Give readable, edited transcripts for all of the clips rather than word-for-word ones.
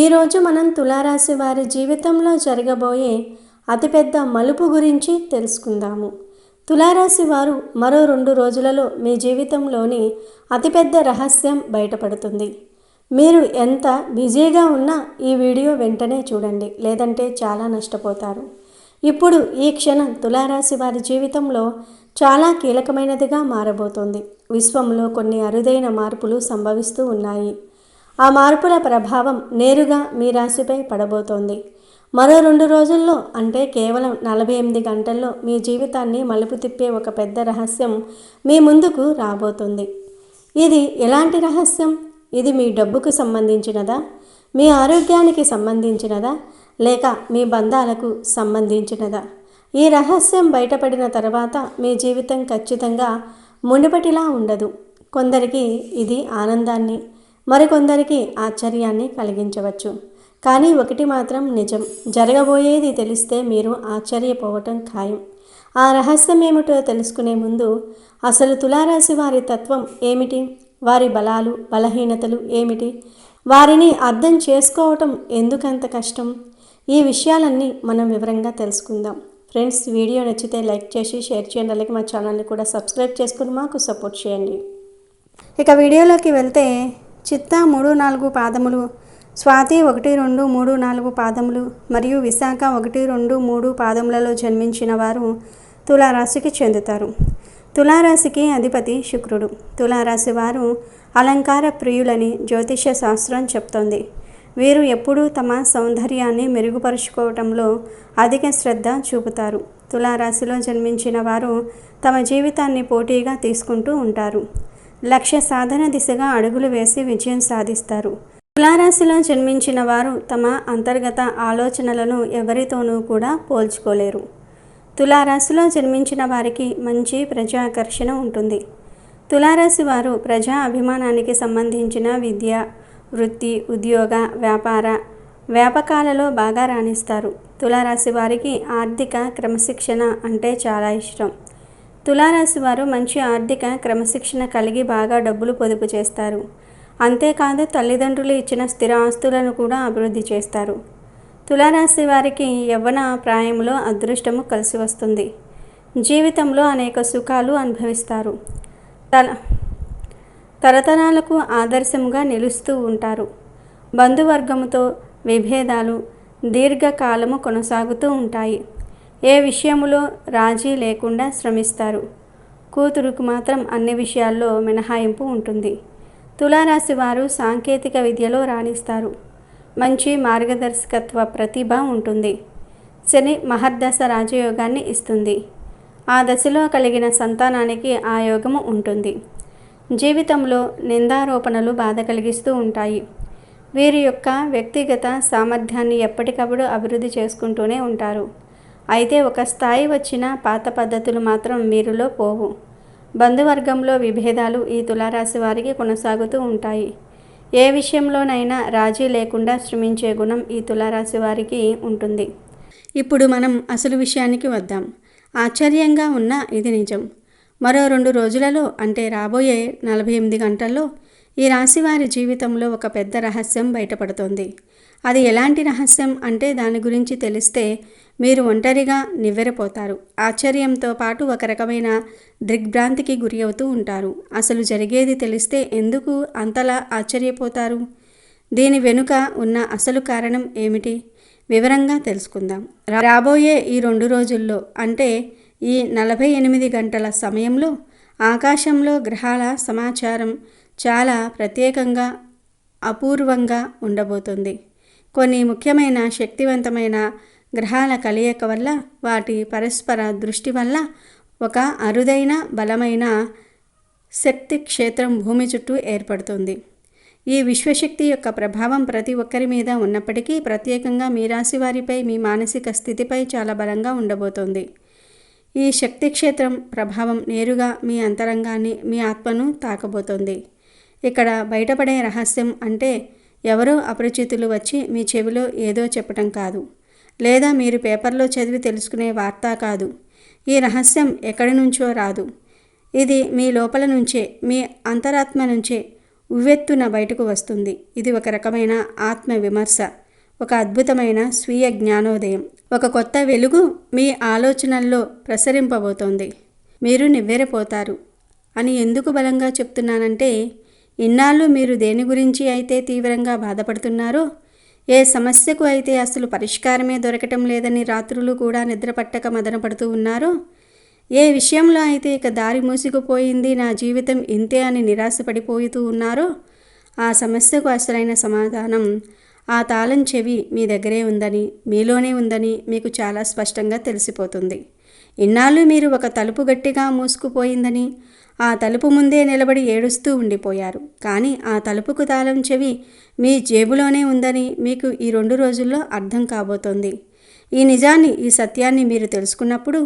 ఈరోజు మనం తులారాశి వారి జీవితంలో జరగబోయే అతిపెద్ద మలుపు గురించి తెలుసుకుందాము. తులారాశి వారు మరో 2 రోజులలో మీ జీవితంలోని అతిపెద్ద రహస్యం బయటపడుతుంది. మీరు ఎంత బిజీగా ఉన్నా ఈ వీడియో వెంటనే చూడండి, లేదంటే చాలా నష్టపోతారు. ఇప్పుడు ఈ క్షణం తులారాశి వారి జీవితంలో చాలా కీలకమైనదిగా మారబోతోంది. విశ్వంలో కొన్ని అరుదైన మార్పులు సంభవిస్తూ ఉన్నాయి. ఆ మార్పుల ప్రభావం నేరుగా మీ రాశిపై పడబోతోంది. మరో 2 రోజుల్లో, అంటే కేవలం 48 గంటల్లో మీ జీవితాన్ని మలుపు తిప్పే ఒక పెద్ద రహస్యం మీ ముందుకు రాబోతుంది. ఇది ఎలాంటి రహస్యం? ఇది మీ డబ్బుకు సంబంధించినదా, మీ ఆరోగ్యానికి సంబంధించినదా, లేక మీ బంధాలకు సంబంధించినదా? ఈ రహస్యం బయటపడిన తర్వాత మీ జీవితం ఖచ్చితంగా మునుపటిలా ఉండదు. కొందరికి ఇది ఆనందాన్ని, మరికొందరికి ఆశ్చర్యాన్ని కలిగించవచ్చు. కానీ ఒకటి మాత్రం నిజం, జరగబోయేది తెలిస్తే మీరు ఆశ్చర్యపోవటం ఖాయం. ఆ రహస్యం ఏమిటో తెలుసుకునే ముందు అసలు తులారాశి వారి తత్వం ఏమిటి, వారి బలాలు బలహీనతలు ఏమిటి, వారిని అర్థం చేసుకోవటం ఎందుకంత కష్టం, ఈ విషయాలన్నీ మనం వివరంగా తెలుసుకుందాం. ఫ్రెండ్స్, వీడియో నచ్చితే లైక్ చేసి షేర్ చేయండి, అలాగే మా ఛానల్ని కూడా సబ్స్క్రైబ్ చేసుకుని మాకు సపోర్ట్ చేయండి. ఇక వీడియోలోకి వెళ్తే, చిత్తా 3-4 పాదములు, స్వాతి 1-2-3-4 పాదములు మరియు విశాఖ 1-2-3 పాదములలో జన్మించిన వారు తులారాశికి చెందుతారు. తులారాశికి అధిపతి శుక్రుడు. తులారాశి వారు అలంకార ప్రియులని జ్యోతిష శాస్త్రం చెప్తోంది. వీరు ఎప్పుడూ తమ సౌందర్యాన్ని మెరుగుపరుచుకోవటంలో అధిక శ్రద్ధ చూపుతారు. తులారాశిలో జన్మించిన వారు తమ జీవితాన్ని పోటీగా తీసుకుంటూ ఉంటారు. లక్ష్య సాధన దిశగా అడుగులు వేసి విజయం సాధిస్తారు. తులారాశిలో జన్మించిన వారు తమ అంతర్గత ఆలోచనలను ఎవరితోనూ కూడా పోల్చుకోలేరు. తులారాశిలో జన్మించిన వారికి మంచి ప్రజాకర్షణ ఉంటుంది. తులారాశి వారు ప్రజా అభిమానానికి సంబంధించిన విద్య, వృత్తి, ఉద్యోగ, వ్యాపకాలలో బాగా రాణిస్తారు. తులారాశి వారికి ఆర్థిక క్రమశిక్షణ అంటే చాలా ఇష్టం. తులారాశి వారు మంచి ఆర్థిక క్రమశిక్షణ కలిగి బాగా డబ్బులు పొదుపు చేస్తారు. అంతేకాదు, తల్లిదండ్రులు ఇచ్చిన స్థిర ఆస్తులను కూడా అభివృద్ధి చేస్తారు. తులారాశి వారికి యవ్వన ప్రాయంలో అదృష్టము కలిసి వస్తుంది. జీవితంలో అనేక సుఖాలు అనుభవిస్తారు. తరతరాలకు ఆదర్శముగా నిలుస్తూ ఉంటారు. బంధువర్గముతో విభేదాలు దీర్ఘకాలము కొనసాగుతూ ఉంటాయి. ఏ విషయములో రాజీ లేకుండా శ్రమిస్తారు. కూతురుకు మాత్రం అన్ని విషయాల్లో మినహాయింపు ఉంటుంది. తులారాశి వారు సాంకేతిక విద్యలో రాణిస్తారు. మంచి మార్గదర్శకత్వ ప్రతిభ ఉంటుంది. శని మహర్దశ రాజయోగాన్ని ఇస్తుంది. ఆ దశలో కలిగిన సంతానానికి ఆ యోగము ఉంటుంది. జీవితంలో నిందారోపణలు బాధ కలిగిస్తూ ఉంటాయి. వీరి యొక్క వ్యక్తిగత సామర్థ్యాన్ని ఎప్పటికప్పుడు అభివృద్ధి చేసుకుంటూనే ఉంటారు. అయితే ఒక స్థాయి వచ్చిన పాత పద్ధతులు మాత్రం వీరిలో పోవు. బంధువర్గంలో విభేదాలు ఈ తులారాశి వారికి కొనసాగుతూ ఉంటాయి. ఏ విషయంలోనైనా రాజీ లేకుండా శ్రమించే గుణం ఈ తులారాశి వారికి ఉంటుంది. ఇప్పుడు మనం అసలు విషయానికి వద్దాం. ఆశ్చర్యంగా ఉన్న ఇది నిజం. మరో 2 రోజులలో, అంటే రాబోయే 48 గంటల్లో ఈ రాశి వారి జీవితంలో ఒక పెద్ద రహస్యం బయటపడుతోంది. అది ఎలాంటి రహస్యం అంటే దాని గురించి తెలిస్తే మీరు ఒంటరిగా నివ్వెరపోతారు. ఆశ్చర్యంతో పాటు ఒక రకమైన దిగ్భ్రాంతికి గురి అవుతూ ఉంటారు. అసలు జరిగేది తెలిస్తే ఎందుకు అంతలా ఆశ్చర్యపోతారు? దీని వెనుక ఉన్న అసలు కారణం ఏమిటి? వివరంగా తెలుసుకుందాం. రాబోయే ఈ 2 రోజుల్లో, అంటే ఈ 48 గంటల సమయంలో ఆకాశంలో గ్రహాల సమాచారం చాలా ప్రత్యేకంగా, అపూర్వంగా ఉండబోతుంది. కొన్ని ముఖ్యమైన శక్తివంతమైన గ్రహాల కలయిక వల్ల, వాటి పరస్పర దృష్టి వల్ల ఒక అరుదైన బలమైన శక్తి క్షేత్రం భూమి చుట్టూ ఏర్పడుతుంది. ఈ విశ్వశక్తి యొక్క ప్రభావం ప్రతి ఒక్కరి మీద ఉన్నప్పటికీ ప్రత్యేకంగా మీ రాశి వారిపై, మీ మానసిక స్థితిపై చాలా బలంగా ఉండబోతోంది. ఈ శక్తి క్షేత్రం ప్రభావం నేరుగా మీ అంతరంగాన్ని, మీ ఆత్మను తాకబోతోంది. ఇక్కడ బయటపడే రహస్యం అంటే ఎవరో అపరిచితులు వచ్చి మీ చెవిలో ఏదో చెప్పటం కాదు, లేదా మీరు పేపర్లో చదివి తెలుసుకునే వార్త కాదు. ఈ రహస్యం ఎక్కడి నుంచో రాదు. ఇది మీ లోపల నుంచే, మీ అంతరాత్మ నుంచే ఉవ్వెత్తున బయటకు వస్తుంది. ఇది ఒక రకమైన ఆత్మ విమర్శ, ఒక అద్భుతమైన స్వీయ జ్ఞానోదయం, ఒక కొత్త వెలుగు మీ ఆలోచనల్లో ప్రసరింపబోతోంది. మీరు నివ్వెరపోతారు అని ఎందుకు బలంగా చెప్తున్నానంటే, ఇన్నాళ్ళు మీరు దేని గురించి అయితే తీవ్రంగా బాధపడుతున్నారో, ఏ సమస్యకు అయితే అసలు పరిష్కారమే దొరకటం లేదని రాత్రులు కూడా నిద్రపట్టక మదనపడుతూ ఉన్నారో, ఏ విషయంలో అయితే ఇక దారి మూసుకుపోయింది, నా జీవితం ఇంతే అని నిరాశపడిపోతూ ఉన్నారో, ఆ సమస్యకు అసలైన సమాధానం, ఆ తాళం చెవి మీ దగ్గరే ఉందని, మీలోనే ఉందని మీకు చాలా స్పష్టంగా తెలిసిపోతుంది. ఇన్నాళ్ళు మీరు ఒక తలుపు గట్టిగా మూసుకుపోయిందని, ఆ తలుపు ముందే నిలబడి ఏడుస్తూ ఉండిపోయారు. కానీ ఆ తలుపుకు తాళం చెవి మీ జేబులోనే ఉందని మీకు ఈ 2 రోజుల్లో అర్థం కాబోతోంది. ఈ నిజాన్ని, ఈ సత్యాన్ని మీరు తెలుసుకున్నప్పుడు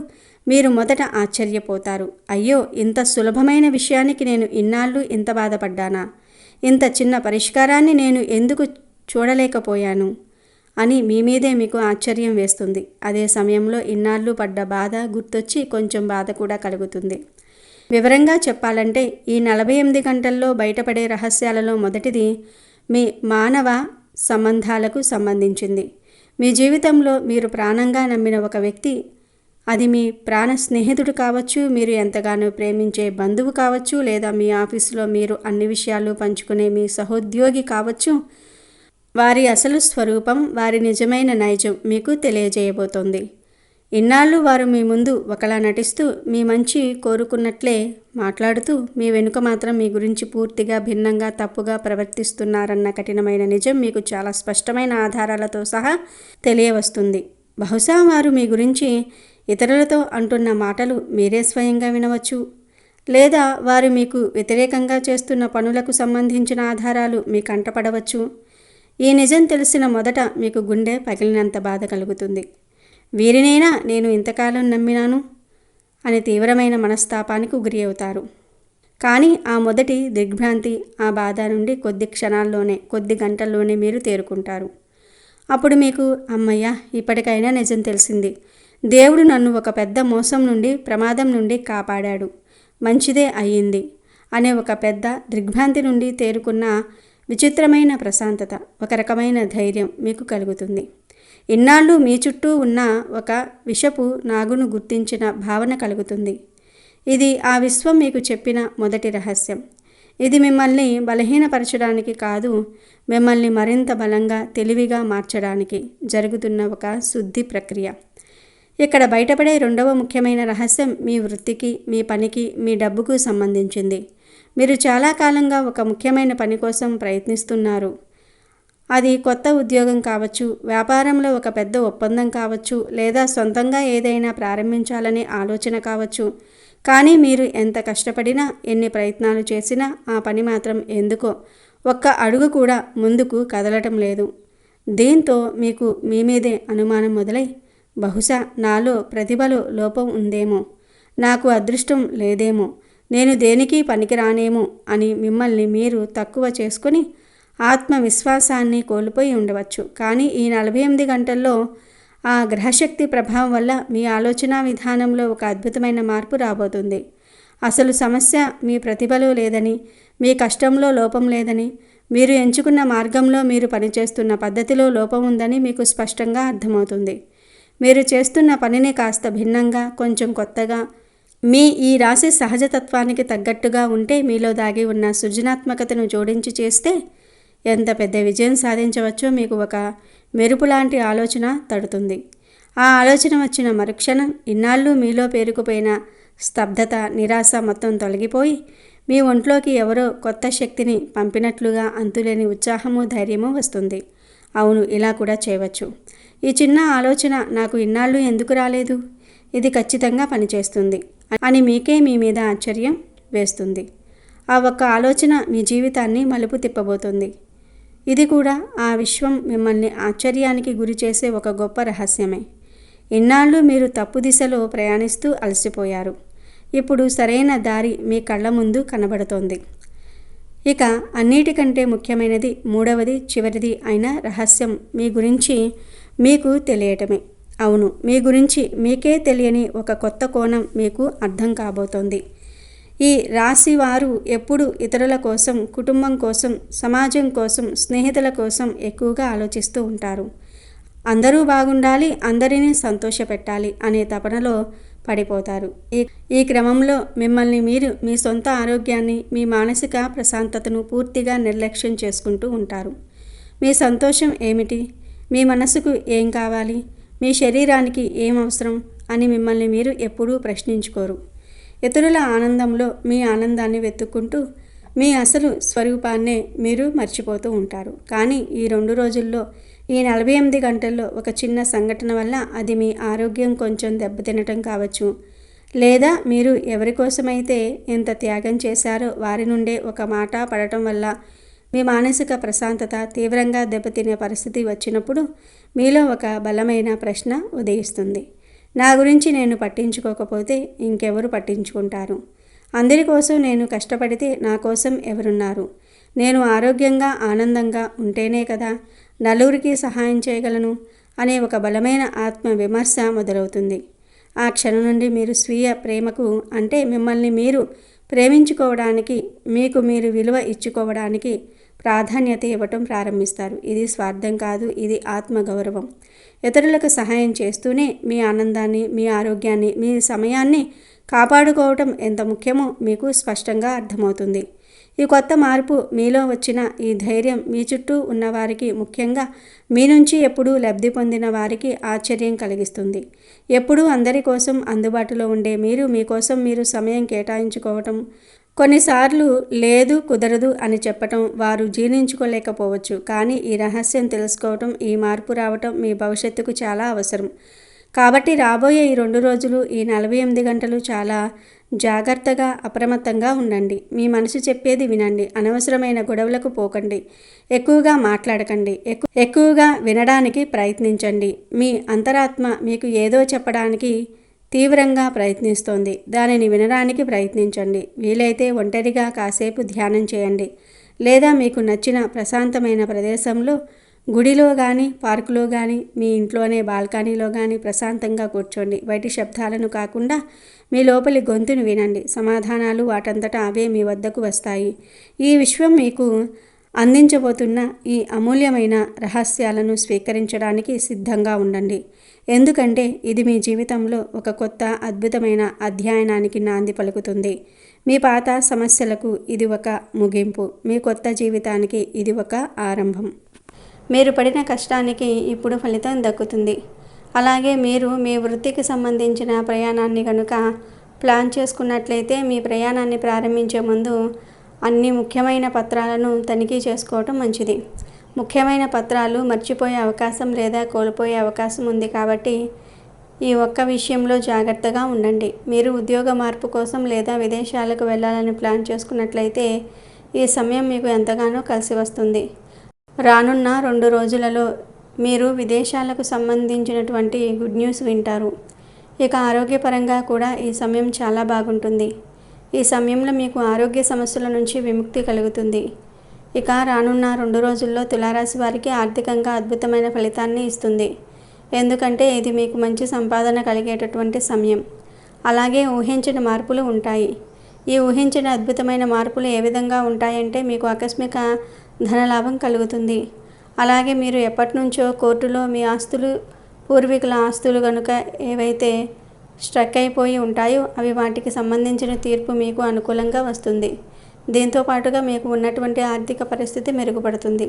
మీరు మొదట ఆశ్చర్యపోతారు. అయ్యో, ఇంత సులభమైన విషయానికి నేను ఇన్నాళ్ళు ఇంత బాధపడ్డానా? ఇంత చిన్న పరిష్కారాన్ని నేను ఎందుకు చూడలేకపోయాను అని మీ మీదే మీకు ఆశ్చర్యం వేస్తుంది. అదే సమయంలో ఇన్నాళ్ళు పడ్డ బాధ గుర్తొచ్చి కొంచెం బాధ కూడా కలుగుతుంది. వివరంగా చెప్పాలంటే ఈ 48 గంటల్లో బయటపడే రహస్యాలలో మొదటిది మీ మానవ సంబంధాలకు సంబంధించింది. మీ జీవితంలో మీరు ప్రాణంగా నమ్మిన ఒక వ్యక్తి, అది మీ ప్రాణ స్నేహితుడు కావచ్చు, మీరు ఎంతగానో ప్రేమించే బంధువు కావచ్చు, లేదా మీ ఆఫీసులో మీరు అన్ని విషయాలు పంచుకునే మీ సహోద్యోగి కావచ్చు, వారి అసలు స్వరూపం, వారి నిజమైన నైజం మీకు తెలియజేయబోతోంది. ఇన్నాళ్ళు వారు మీ ముందు ఒకలా నటిస్తూ, మీ మంచి కోరుకున్నట్లే మాట్లాడుతూ, మీ వెనుక మాత్రం మీ గురించి పూర్తిగా భిన్నంగా తప్పుగా ప్రవర్తిస్తున్నారన్న కఠినమైన నిజం మీకు చాలా స్పష్టమైన ఆధారాలతో సహా తెలియవస్తుంది. బహుశా వారు మీ గురించి ఇతరులతో అంటున్న మాటలు మీరే స్వయంగా వినవచ్చు, లేదా వారు మీకు వ్యతిరేకంగా చేస్తున్న పనులకు సంబంధించిన ఆధారాలు మీ కంటపడవచ్చు. ఈ నిజం తెలిసిన మొదట మీకు గుండె పగిలినంత బాధ కలుగుతుంది. వీరినైనా నేను ఇంతకాలం నమ్మినాను అని తీవ్రమైన మనస్తాపానికి గురి అవుతారు. కానీ ఆ మొదటి దిగ్భ్రాంతి, ఆ బాధ నుండి కొద్ది క్షణాల్లోనే, కొద్ది గంటల్లోనే మీరు తేరుకుంటారు. అప్పుడు మీకు, అమ్మయ్య, ఇప్పటికైనా నిజం తెలిసింది, దేవుడు నన్ను ఒక పెద్ద మోసం నుండి, ప్రమాదం నుండి కాపాడాడు, మంచిదే అయ్యింది అనే ఒక పెద్ద దిగ్భ్రాంతి నుండి తేరుకున్న విచిత్రమైన ప్రశాంతత, ఒక రకమైన ధైర్యం మీకు కలుగుతుంది. ఇన్నాళ్ళు మీ చుట్టూ ఉన్న ఒక విషపు నాగును గుర్తించిన భావన కలుగుతుంది. ఇది ఆ విశ్వం మీకు చెప్పిన మొదటి రహస్యం. ఇది మిమ్మల్ని బలహీనపరచడానికి కాదు, మిమ్మల్ని మరింత బలంగా, తెలివిగా మార్చడానికి జరుగుతున్న ఒక శుద్ధి ప్రక్రియ. ఇక్కడ బయటపడే రెండవ ముఖ్యమైన రహస్యం మీ వృత్తికి, మీ పనికి, మీ డబ్బుకు సంబంధించింది. మీరు చాలా కాలంగా ఒక ముఖ్యమైన పని కోసం ప్రయత్నిస్తున్నారు. అది కొత్త ఉద్యోగం కావచ్చు, వ్యాపారంలో ఒక పెద్ద ఒప్పందం కావచ్చు, లేదా సొంతంగా ఏదైనా ప్రారంభించాలనే ఆలోచన కావచ్చు. కానీ మీరు ఎంత కష్టపడినా, ఎన్ని ప్రయత్నాలు చేసినా ఆ పని మాత్రం ఎందుకో ఒక్క అడుగు కూడా ముందుకు కదలటం లేదు. దీంతో మీకు మీ మీదే అనుమానం మొదలై, బహుశా నాలో ప్రతిభలో లోపం ఉందేమో, నాకు అదృష్టం లేదేమో, నేను దేనికి పనికిరానేమో అని మిమ్మల్ని మీరు తక్కువ చేసుకుని ఆత్మవిశ్వాసాన్ని కోల్పోయి ఉండవచ్చు. కానీ ఈ 48 గంటల్లో ఆ గ్రహశక్తి ప్రభావం వల్ల మీ ఆలోచన విధానంలో ఒక అద్భుతమైన మార్పు రాబోతుంది. అసలు సమస్య మీ ప్రతిభలో లేదని, మీ కష్టంలో లోపం లేదని, మీరు ఎంచుకున్న మార్గంలో, మీరు పనిచేస్తున్న పద్ధతిలో లోపం ఉందని మీకు స్పష్టంగా అర్థమవుతుంది. మీరు చేస్తున్న పనిని కాస్త భిన్నంగా, కొంచెం కొత్తగా, మీ ఈ రాశి సహజతత్వానికి తగ్గట్టుగా ఉంటే, మీలో దాగి ఉన్న సృజనాత్మకతను జోడించి చేస్తే ఎంత పెద్ద విజయం సాధించవచ్చో మీకు ఒక మెరుపు లాంటి ఆలోచన తడుతుంది. ఆ ఆలోచన వచ్చిన మరుక్షణం ఇన్నాళ్ళు మీలో పేరుకుపోయిన స్తబ్దత, నిరాశ మొత్తం తొలగిపోయి, మీ ఒంట్లోకి ఎవరో కొత్త శక్తిని పంపినట్లుగా అంతులేని ఉత్సాహము, ధైర్యము వస్తుంది. అవును, ఇలా కూడా చేయవచ్చు. ఈ చిన్న ఆలోచన నాకు ఇన్నాళ్ళు ఎందుకు రాలేదు, ఇది ఖచ్చితంగా పనిచేస్తుంది అని మీకే మీ మీద ఆశ్చర్యం వేస్తుంది. ఆ ఒక్క ఆలోచన మీ జీవితాన్ని మలుపు తిప్పబోతుంది. ఇది కూడా ఆ విశ్వం మిమ్మల్ని ఆశ్చర్యానికి గురి చేసే ఒక గొప్ప రహస్యమే. ఇన్నాళ్ళు మీరు తప్పు దిశలో ప్రయాణిస్తూ అలసిపోయారు. ఇప్పుడు సరైన దారి మీ కళ్ళ ముందు కనబడుతోంది. ఇక అన్నిటికంటే ముఖ్యమైనది, మూడవది, చివరిది అయిన రహస్యం మీ గురించి మీకు తెలియటమే. అవును, మీ గురించి మీకే తెలియని ఒక కొత్త కోణం మీకు అర్థం కాబోతోంది. ఈ రాశి వారు ఎప్పుడు ఇతరుల కోసం, కుటుంబం కోసం, సమాజం కోసం, స్నేహితుల కోసం ఎక్కువగా ఆలోచిస్తూ ఉంటారు. అందరూ బాగుండాలి, అందరినీ సంతోషపెట్టాలి అనే తపనలో పడిపోతారు. ఈ క్రమంలో మిమ్మల్ని మీరు, మీ సొంత ఆరోగ్యాన్ని, మీ మానసిక ప్రశాంతతను పూర్తిగా నిర్లక్ష్యం చేసుకుంటూ ఉంటారు. మీ సంతోషం ఏమిటి? మీ మనసుకు ఏం కావాలి? మీ శరీరానికి ఏం అవసరం అని మిమ్మల్ని మీరు ఎప్పుడూ ప్రశ్నించుకోరు. ఇతరుల ఆనందంలో మీ ఆనందాన్ని వెతుక్కుంటూ మీ అసలు స్వరూపాన్నే మీరు మర్చిపోతూ ఉంటారు. కానీ ఈ 2 రోజుల్లో, ఈ 48 గంటల్లో ఒక చిన్న సంఘటన వల్ల, అది మీ ఆరోగ్యం కొంచెం దెబ్బతినటం కావచ్చు, లేదా మీరు ఎవరి కోసమైతే ఎంత త్యాగం చేశారో వారి నుండే ఒక మాట పడటం వల్ల మీ మానసిక ప్రశాంతత తీవ్రంగా దెబ్బతినే పరిస్థితి వచ్చినప్పుడు మీలో ఒక బలమైన ప్రశ్న ఉదయిస్తుంది. నా గురించి నేను పట్టించుకోకపోతే ఇంకెవరు పట్టించుకుంటారు? అందరి కోసం నేను కష్టపడితే నా కోసం ఎవరున్నారు? నేను ఆరోగ్యంగా, ఆనందంగా ఉంటేనే కదా నలుగురికి సహాయం చేయగలను అనే ఒక బలమైన ఆత్మ విమర్శ మొదలవుతుంది. ఆ క్షణం నుండి మీరు స్వీయ ప్రేమకు, అంటే మిమ్మల్ని మీరు ప్రేమించుకోవడానికి, మీకు మీరు విలువ ఇచ్చుకోవడానికి ప్రాధాన్యత ఇవ్వటం ప్రారంభిస్తారు. ఇది స్వార్థం కాదు, ఇది ఆత్మగౌరవం. ఇతరులకు సహాయం చేస్తూనే మీ ఆనందాన్ని, మీ ఆరోగ్యాన్ని, మీ సమయాన్ని కాపాడుకోవటం ఎంత ముఖ్యమో మీకు స్పష్టంగా అర్థమవుతుంది. ఈ కొత్త మార్పు మీలో వచ్చిన ఈ ధైర్యం మీ చుట్టూ ఉన్నవారికి, ముఖ్యంగా మీ నుంచి ఎప్పుడూ లబ్ధి పొందిన వారికి ఆశ్చర్యం కలిగిస్తుంది. ఎప్పుడూ అందరి కోసం అందుబాటులో ఉండే మీరు, మీకోసం మీరు సమయం కేటాయించుకోవటం, కొన్నిసార్లు లేదు, కుదరదు అని చెప్పటం వారు జీర్ణించుకోలేకపోవచ్చు. కానీ ఈ రహస్యం తెలుసుకోవటం, ఈ మార్పు రావటం మీ భవిష్యత్తుకు చాలా అవసరం. కాబట్టి రాబోయే ఈ 2 రోజులు, ఈ 48 గంటలు చాలా జాగ్రత్తగా, అప్రమత్తంగా ఉండండి. మీ మనసు చెప్పేది వినండి. అనవసరమైన గొడవలకు పోకండి. ఎక్కువగా మాట్లాడకండి. ఎక్కువగా వినడానికి ప్రయత్నించండి. మీ అంతరాత్మ మీకు ఏదో చెప్పడానికి తీవ్రంగా ప్రయత్నిస్తోంది. దానిని వినడానికి ప్రయత్నించండి. వీలైతే ఒంటరిగా కాసేపు ధ్యానం చేయండి, లేదా మీకు నచ్చిన ప్రశాంతమైన ప్రదేశంలో, గుడిలో కానీ, పార్కులో కానీ, మీ ఇంట్లోనే బాల్కనీలో కానీ ప్రశాంతంగా కూర్చోండి. బయటి శబ్దాలను కాకుండా మీ లోపలి గొంతును వినండి. సమాధానాలు వాటంతటా అవే మీ వద్దకు వస్తాయి. ఈ విశ్వం మీకు అందించబోతున్న ఈ అమూల్యమైన రహస్యాలను స్వీకరించడానికి సిద్ధంగా ఉండండి. ఎందుకంటే ఇది మీ జీవితంలో ఒక కొత్త అద్భుతమైన అధ్యయనానికి నాంది పలుకుతుంది. మీ పాత సమస్యలకు ఇది ఒక ముగింపు. మీ కొత్త జీవితానికి ఇది ఒక ఆరంభం. మీరు పడిన కష్టానికి ఇప్పుడు ఫలితం దక్కుతుంది. అలాగే మీరు మీ వృత్తికి సంబంధించిన ప్రయాణాన్ని కనుక ప్లాన్ చేసుకున్నట్లయితే, మీ ప్రయాణాన్ని ప్రారంభించే ముందు అన్ని ముఖ్యమైన పత్రాలను తనిఖీ చేసుకోవటం మంచిది. ముఖ్యమైన పత్రాలు మర్చిపోయే అవకాశం లేదా కోల్పోయే అవకాశం ఉంది. కాబట్టి ఈ ఒక్క విషయంలో జాగ్రత్తగా ఉండండి. మీరు ఉద్యోగ మార్పు కోసం లేదా విదేశాలకు వెళ్ళాలని ప్లాన్ చేసుకున్నట్లయితే ఈ సమయం మీకు ఎంతగానో కలిసి వస్తుంది. రానున్న 2 రోజులలో మీరు విదేశాలకు సంబంధించినటువంటి గుడ్ న్యూస్ వింటారు. ఇక ఆరోగ్యపరంగా కూడా ఈ సమయం చాలా బాగుంటుంది. ఈ సమయంలో మీకు ఆరోగ్య సమస్యల నుంచి విముక్తి కలుగుతుంది. ఇక రానున్న 2 రోజుల్లో తులారాశి వారికి ఆర్థికంగా అద్భుతమైన ఫలితాన్ని ఇస్తుంది. ఎందుకంటే ఇది మీకు మంచి సంపాదన కలిగేటటువంటి సమయం. అలాగే ఊహించిన మార్పులు ఉంటాయి. ఈ ఊహించిన అద్భుతమైన మార్పులు ఏ విధంగా ఉంటాయంటే, మీకు ఆకస్మిక ధనలాభం కలుగుతుంది. అలాగే మీరు ఎప్పటినుంచో కోర్టులో మీ ఆస్తులు, పూర్వీకుల ఆస్తులు కనుక ఏవైతే స్ట్రక్ అయిపోయి ఉంటాయో అవి, వాటికి సంబంధించిన తీర్పు మీకు అనుకూలంగా వస్తుంది. దీంతో పాటుగా మీకు ఉన్నటువంటి ఆర్థిక పరిస్థితి మెరుగుపడుతుంది.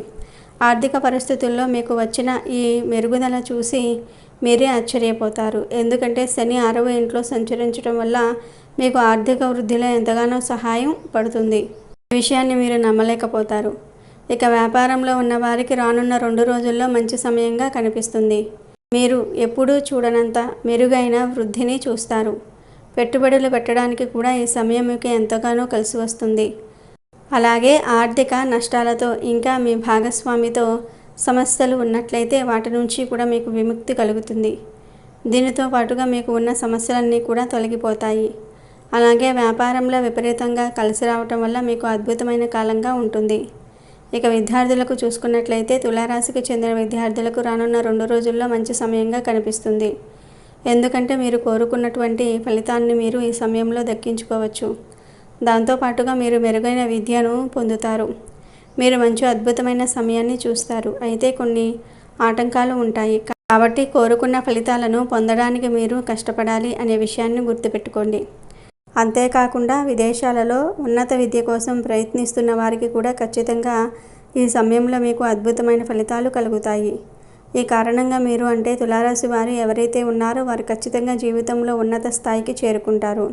ఆర్థిక పరిస్థితుల్లో మీకు వచ్చిన ఈ మెరుగుదల చూసి మీరే ఆశ్చర్యపోతారు. ఎందుకంటే శని 6వ ఇంట్లో సంచరించడం వల్ల మీకు ఆర్థిక వృద్ధిలో ఎంతగానో సహాయం పడుతుంది. ఈ విషయాన్ని మీరు నమ్మలేకపోతారు. ఇక వ్యాపారంలో ఉన్న వారికి రానున్న 2 రోజుల్లో మంచి సమయంగా కనిపిస్తుంది. మీరు ఎప్పుడూ చూడనంత మెరుగైన వృద్ధిని చూస్తారు. పెట్టుబడులు పెట్టడానికి కూడా ఈ సమయం మీకు ఎంతగానో కలిసి వస్తుంది. అలాగే ఆర్థిక నష్టాలతో, ఇంకా మీ భాగస్వామితో సమస్యలు ఉన్నట్లయితే వాటి నుంచి కూడా మీకు విముక్తి కలుగుతుంది. దీనితో పాటుగా మీకు ఉన్న సమస్యలన్నీ కూడా తొలగిపోతాయి. అలాగే వ్యాపారంలో విపరీతంగా కలిసి రావటం వల్ల మీకు అద్భుతమైన కాలంగా ఉంటుంది. ఇక విద్యార్థులకు చూసుకున్నట్లయితే, తులారాశికి చెందిన విద్యార్థులకు రానున్న 2 రోజుల్లో మంచి సమయంగా కనిపిస్తుంది. ఎందుకంటే మీరు కోరుకున్నటువంటి ఫలితాన్ని మీరు ఈ సమయంలో దక్కించుకోవచ్చు. దాంతోపాటుగా మీరు మెరుగైన విద్యను పొందుతారు. మీరు మంచి అద్భుతమైన సమయాన్ని చూస్తారు. అయితే కొన్ని ఆటంకాలు ఉంటాయి. కాబట్టి కోరుకున్న ఫలితాలను పొందడానికి మీరు కష్టపడాలి అనే విషయాన్ని గుర్తుపెట్టుకోండి. అంతేకాకుండా విదేశాలలో ఉన్నత విద్య కోసం ప్రయత్నిస్తున్న వారికి కూడా ఖచ్చితంగా ఈ సమయంలో మీకు అద్భుతమైన ఫలితాలు కలుగుతాయి. ఈ కారణంగా మీరు అంటే తులారాశి వారు ఎవరైతే ఉన్నారో వారు ఖచ్చితంగా జీవితంలో ఉన్నత స్థాయికి చేరుకుంటారు.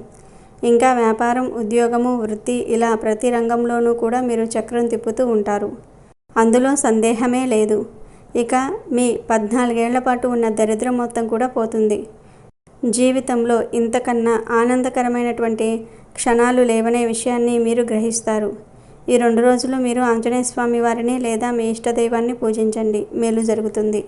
ఇంకా వ్యాపారం, ఉద్యోగము, వృత్తి ఇలా ప్రతి రంగంలోనూ కూడా మీరు చక్రం తిప్పుతూ ఉంటారు. అందులో సందేహమే లేదు. ఇక మీ 14 ఏళ్ల పాటు ఉన్న దరిద్రం మొత్తం కూడా పోతుంది. జీవితంలో ఇంతకన్నా ఆనందకరమైనటువంటి క్షణాలు లేవనే విషయాన్ని మీరు గ్రహిస్తారు. ఈ 2 రోజులు మీరు ఆంజనేయ స్వామి వారిని లేదా మీ ఇష్టదైవాన్ని పూజించండి. మేలు జరుగుతుంది.